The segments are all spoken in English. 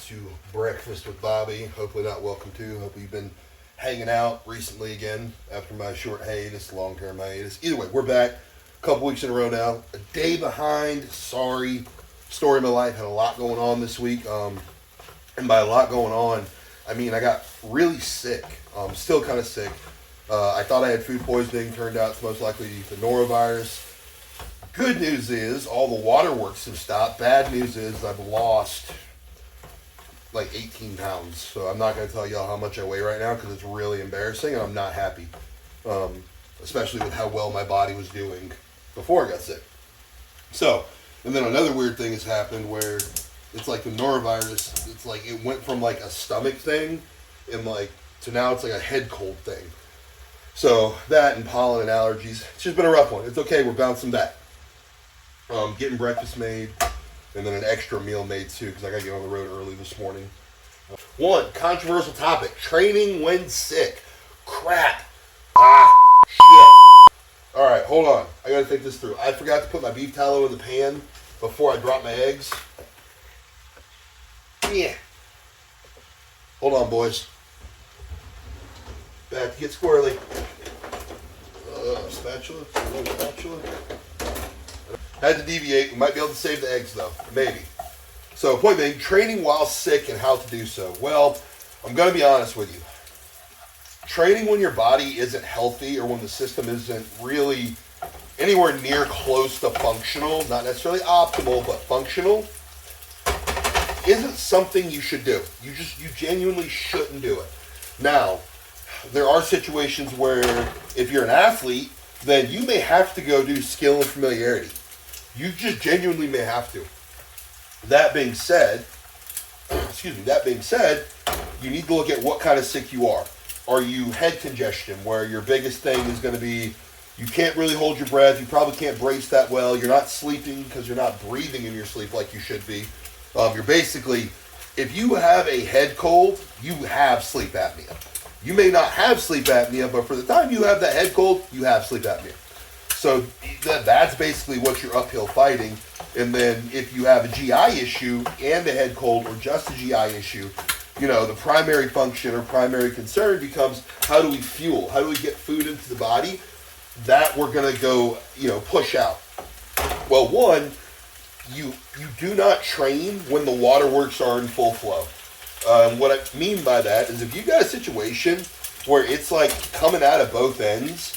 to Breakfast with Bobby. Hopefully not welcome to. Hopefully you've been hanging out recently again after my short hiatus, long-term hiatus. Either way, we're back a couple weeks in a row now. A day behind. Sorry. Story of my life. Had a lot going on this week. And by a lot going on, I mean I got really sick. Still kind of sick. I thought I had food poisoning. Turned out it's most likely the norovirus. Good news is all the waterworks have stopped. Bad news is I've lost like 18 pounds. So I'm not going to tell y'all how much I weigh right now because it's really embarrassing and I'm not happy. Especially with how well my body was doing before I got sick. So, and then another weird thing has happened where it's like the norovirus, it's like it went from like a stomach thing and like to now it's like a head cold thing. So that and pollen and allergies, it's just been a rough one. It's okay, we're bouncing back. Getting breakfast made, and then an extra meal made too, because I got to get on the road early this morning. One, controversial topic, training when sick. Crap. Shit. Alright, hold on. I got to think this through. I forgot to put my beef tallow in the pan before I drop my eggs. Yeah. Hold on, boys. Back to get squirrely. Spatula. Spatula. Had to deviate. We might be able to save the eggs, though. Maybe. So, point being, training while sick and how to do so. Well, I'm going to be honest with you. Training when your body isn't healthy or when the system isn't really anywhere near close to functional, not necessarily optimal, but functional, isn't something you should do. You genuinely shouldn't do it. Now, there are situations where if you're an athlete, then you may have to go do skill and familiarity. You just genuinely may have to. That being said, you need to look at what kind of sick you are. Are you head congestion, where your biggest thing is going to be you can't really hold your breath, you probably can't brace that well, you're not sleeping because you're not breathing in your sleep like you should be. You're basically, if you have a head cold, you have sleep apnea. You may not have sleep apnea, but for the time you have that head cold, you have sleep apnea. So that's basically what you're uphill fighting. And then if you have a GI issue and a head cold or just a GI issue, the primary function or primary concern becomes how do we fuel? How do we get food into the body? That we're going to go, push out. Well, one, you do not train when the waterworks are in full flow. What I mean by that is if you've got a situation where it's like coming out of both ends,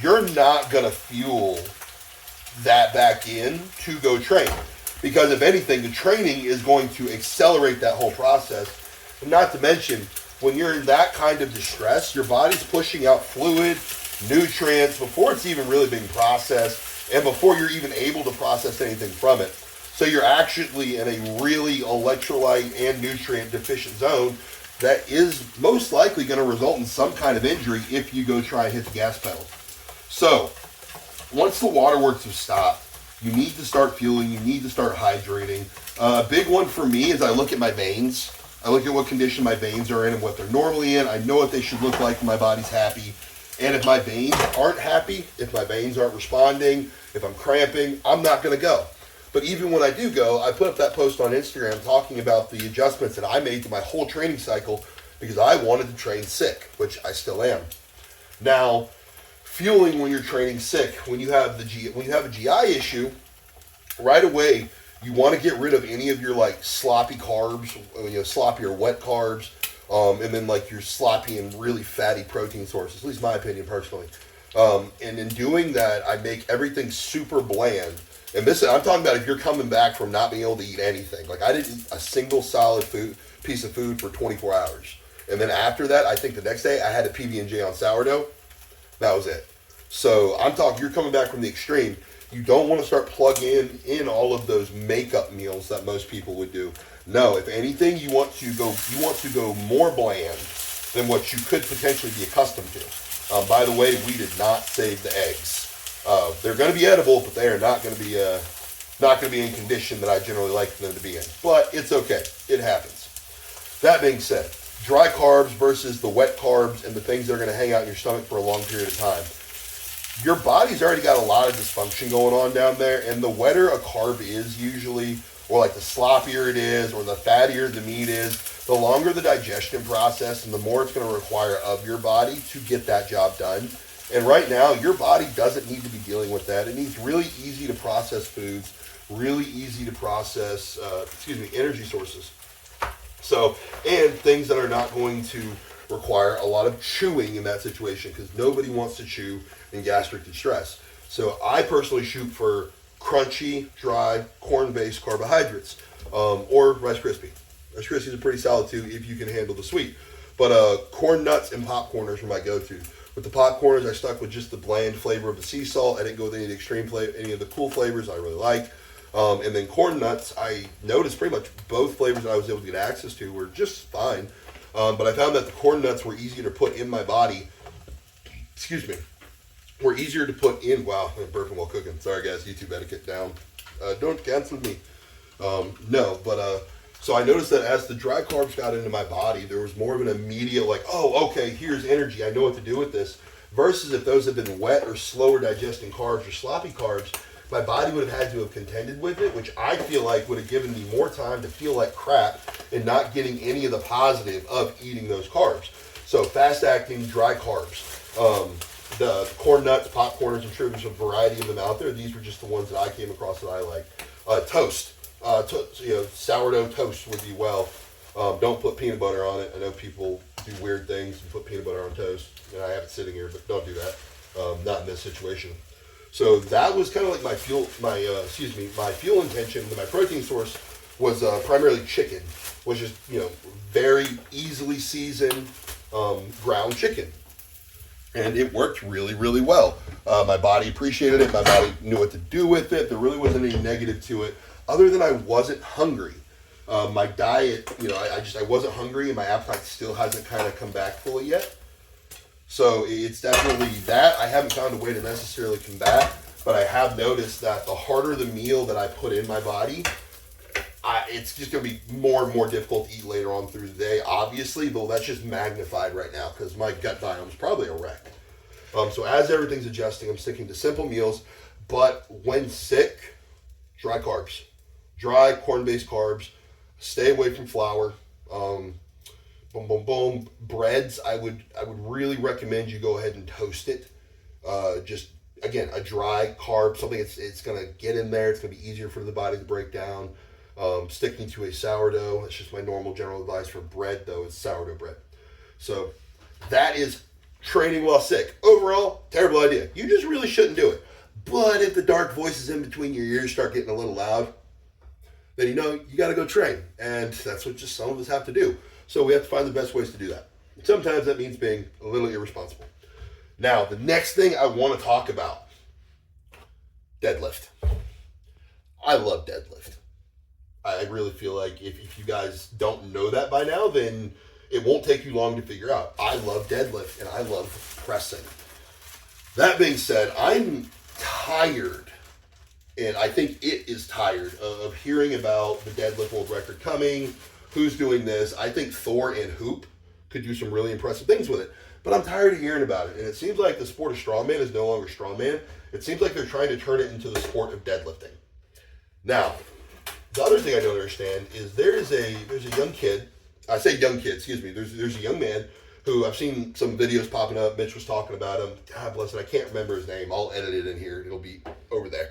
you're not going to fuel that back in to go train. Because if anything, the training is going to accelerate that whole process. And not to mention, when you're in that kind of distress, your body's pushing out fluid, nutrients, before it's even really being processed, and before you're even able to process anything from it. So you're actually in a really electrolyte and nutrient deficient zone that is most likely going to result in some kind of injury if you go try and hit the gas pedal. So, once the waterworks have stopped, you need to start fueling, you need to start hydrating. A big one for me is I look at my veins. I look at what condition my veins are in and what they're normally in. I know what they should look like when my body's happy. And if my veins aren't happy, if my veins aren't responding, if I'm cramping, I'm not going to go. But even when I do go, I put up that post on Instagram talking about the adjustments that I made to my whole training cycle because I wanted to train sick, which I still am. Now, fueling when you're training sick, when you have a GI issue, right away you want to get rid of any of your like sloppy carbs, sloppy or wet carbs, and then like your sloppy and really fatty protein sources. At least my opinion personally. And in doing that, I make everything super bland. And this, I'm talking about if you're coming back from not being able to eat anything. Like I didn't eat a single solid piece of food for 24 hours. And then after that, I think the next day I had a PB&J on sourdough. That was it. So I'm talking, you're coming back from the extreme. You don't want to start plugging in all of those makeup meals that most people would do. No, if anything, you want to go more bland than what you could potentially be accustomed to. By the way, we did not save the eggs. They're going to be edible, but they are not going to be in condition that I generally like them to be in. But it's okay. It happens. That being said, dry carbs versus the wet carbs and the things that are going to hang out in your stomach for a long period of time. Your body's already got a lot of dysfunction going on down there, and the wetter a carb is usually, or like the sloppier it is, or the fattier the meat is, the longer the digestion process and the more it's going to require of your body to get that job done. And right now, your body doesn't need to be dealing with that. It needs really easy to process foods, really easy to process, energy sources. So, and things that are not going to require a lot of chewing in that situation, because nobody wants to chew in gastric distress. So I personally shoot for crunchy, dry, corn-based carbohydrates, or Rice Krispie. Rice Krispies are pretty solid too if you can handle the sweet. But corn nuts and popcorners are my go-to. With the popcorners, I stuck with just the bland flavor of the sea salt. I didn't go with any of the extreme flavor, any of the cool flavors I really like. And then corn nuts, I noticed pretty much both flavors that I was able to get access to were just fine. But I found that the corn nuts were easier to put in my body. Were easier to put in. Wow, I'm burping while cooking. Sorry guys, YouTube etiquette down. Don't cancel me. So I noticed that as the dry carbs got into my body, there was more of an immediate like, oh, okay, here's energy. I know what to do with this. Versus if those had been wet or slower digesting carbs or sloppy carbs, my body would have had to have contended with it, which I feel like would have given me more time to feel like crap and not getting any of the positive of eating those carbs. So fast-acting dry carbs. The corn nuts, popcorners, I'm sure there's a variety of them out there. These were just the ones that I came across that I like. Toast. Sourdough toast would be well. Don't put peanut butter on it. I know people do weird things and put peanut butter on toast. And I have it sitting here, but don't do that. Not in this situation. So that was kind of like my fuel intention. My protein source was primarily chicken, which is very easily seasoned ground chicken. And it worked really, really well. My body appreciated it. My body knew what to do with it. There really wasn't any negative to it, other than I wasn't hungry. My diet, I wasn't hungry, and my appetite still hasn't kind of come back fully yet. So it's definitely that. I haven't found a way to necessarily combat, but I have noticed that the harder the meal that I put in my body, it's just going to be more and more difficult to eat later on through the day, obviously, but that's just magnified right now because my gut biome is probably a wreck. So as everything's adjusting, I'm sticking to simple meals, but when sick, dry carbs. Dry corn-based carbs. Stay away from flour. Breads, I would really recommend you go ahead and toast it. Just, again, a dry carb, something it's going to get in there. It's going to be easier for the body to break down. Sticking to a sourdough. That's just my normal general advice for bread, though, is sourdough bread. So that is training while sick. Overall, terrible idea. You just really shouldn't do it. But if the dark voices in between your ears start getting a little loud, then you got to go train. And that's what just some of us have to do. So we have to find the best ways to do that. Sometimes that means being a little irresponsible. Now, the next thing I want to talk about, deadlift. I love deadlift. I really feel like if you guys don't know that by now, then it won't take you long to figure out. I love deadlift and I love pressing. That being said, I'm tired, and I think it is tired of hearing about the deadlift world record coming, who's doing this. I think Thor and Hoop could do some really impressive things with it, but I'm tired of hearing about it. And it seems like the sport of strongman is no longer strongman. It seems like they're trying to turn it into the sport of deadlifting. Now, the other thing I don't understand is there's a young kid. I say young kid, excuse me. There's a young man who I've seen some videos popping up. Mitch was talking about him. God bless it. I can't remember his name. I'll edit it in here. It'll be over there.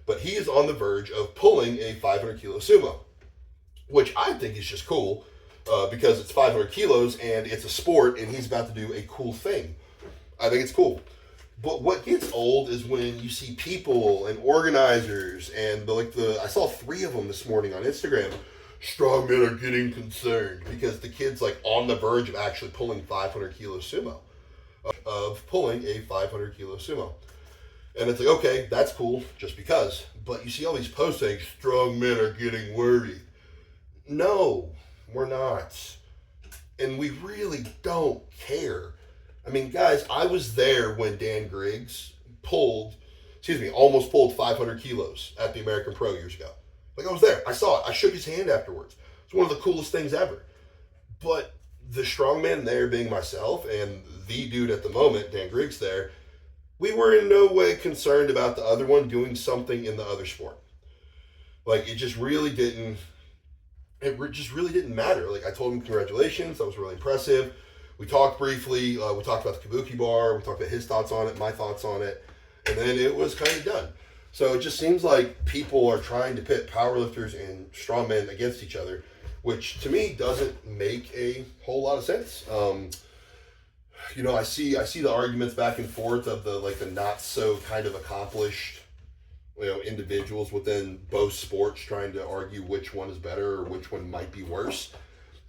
But he is on the verge of pulling a 500 kilo sumo, which I think is just cool because it's 500 kilos and it's a sport and he's about to do a cool thing. I think it's cool. But what gets old is when you see people and organizers and I saw 3 of them this morning on Instagram. Strong men are getting concerned because the kid's on the verge of actually pulling 500 kilo sumo, And it's okay, that's cool, just because. But you see all these posts saying strong men are getting worried. No, we're not. And we really don't care. I mean, guys, I was there when Dan Griggs almost pulled 500 kilos at the American Pro years ago. I was there. I saw it. I shook his hand afterwards. It's one of the coolest things ever. But the strongman there being myself and the dude at the moment, Dan Griggs there, we were in no way concerned about the other one doing something in the other sport. Like, it just really didn't. Just really didn't matter. Like, I told him congratulations. That was really impressive. We talked briefly. We talked about the Kabuki bar. We talked about his thoughts on it, my thoughts on it, and then it was kind of done. So it just seems like people are trying to pit powerlifters and strongmen against each other, which to me doesn't make a whole lot of sense. I see the arguments back and forth of the not so kind of accomplished, individuals within both sports trying to argue which one is better or which one might be worse.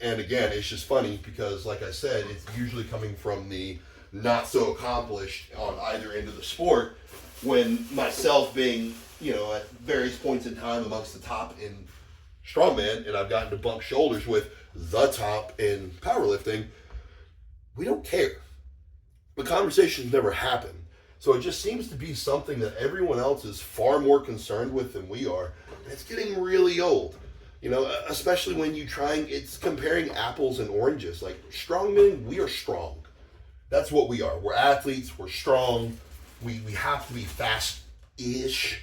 And again, it's just funny because, like I said, it's usually coming from the not so accomplished on either end of the sport, when myself being, at various points in time amongst the top in strongman, and I've gotten to bump shoulders with the top in powerlifting, we don't care. The conversations never happen. So it just seems to be something that everyone else is far more concerned with than we are. And it's getting really old. Especially when it's comparing apples and oranges. Like, strongmen, we are strong. That's what we are. We're athletes, we're strong. We have to be fast-ish.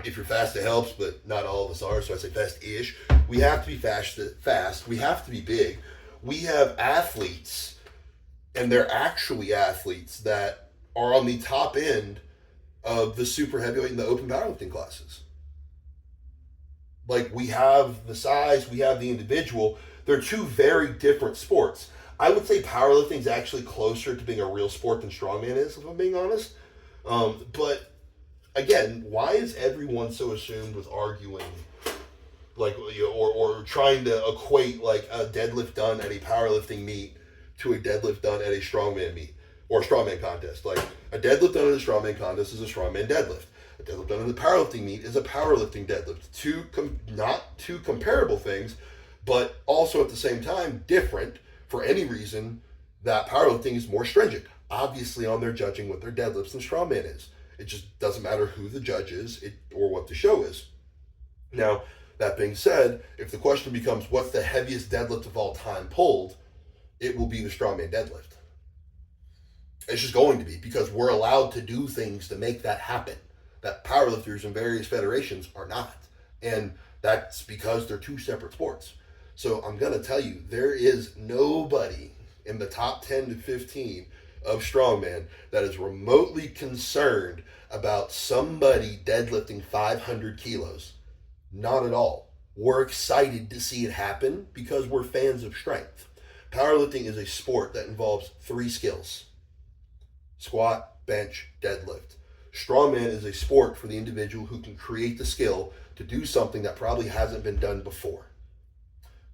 If you're fast, it helps, but not all of us are, so I say fast-ish. We have to be fast. We have to be big. We have athletes, and they're actually athletes that are on the top end of the super heavyweight and the open powerlifting classes. Like, we have the size, we have the individual. They're two very different sports. I would say powerlifting is actually closer to being a real sport than strongman is, if I'm being honest. But again, why is everyone so assumed with arguing, or trying to equate like a deadlift done at a powerlifting meet to a deadlift done at a strongman meet or a strongman contest? Like, a deadlift done at a strongman contest is a strongman deadlift. A deadlift done at a powerlifting meet is a powerlifting deadlift. Not two comparable things, but also at the same time different for any reason that powerlifting is more stringent, obviously, on their judging what their deadlifts and strongman is. It just doesn't matter who the judge is or what the show is. Now, that being said, if the question becomes what's the heaviest deadlift of all time pulled, it will be the strongman deadlift. It's just going to be, because we're allowed to do things to make that happen that powerlifters in various federations are not. And that's because they're two separate sports. So I'm going to tell you, there is nobody in the top 10 to 15 of strongman that is remotely concerned about somebody deadlifting 500 kilos. Not at all. We're excited to see it happen because we're fans of strength. Powerlifting is a sport that involves 3 skills: squat, bench, deadlift. Strongman is a sport for the individual who can create the skill to do something that probably hasn't been done before.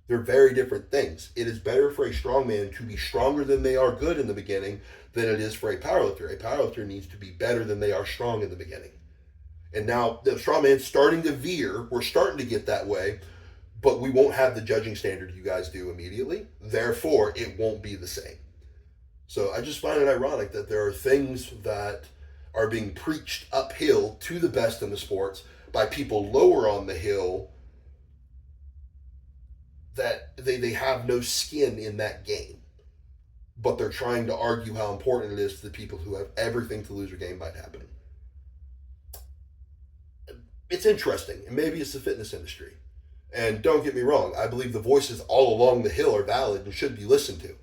They're very different things. It is better for a strongman to be stronger than they are good in the beginning than it is for a powerlifter. A powerlifter needs to be better than they are strong in the beginning. And now the strongman's starting to veer. We're starting to get that way, but we won't have the judging standard you guys do immediately. Therefore, it won't be the same. So I just find it ironic that there are things that are being preached uphill to the best in the sports by people lower on the hill that they have no skin in that game. But they're trying to argue how important it is to the people who have everything to lose or gain by it happening. It's interesting, and maybe it's the fitness industry. And don't get me wrong, I believe the voices all along the hill are valid and should be listened to.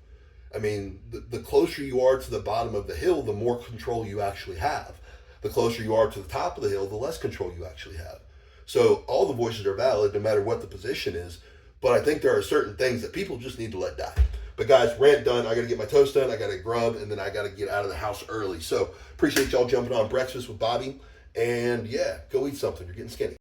I mean, the closer you are to the bottom of the hill, the more control you actually have. The closer you are to the top of the hill, the less control you actually have. So all the voices are valid no matter what the position is, but I think there are certain things that people just need to let die. But guys, rant done. I got to get my toast done. I got to grub, and then I got to get out of the house early. So appreciate y'all jumping on Breakfast with Bobby. And yeah, go eat something. You're getting skinny.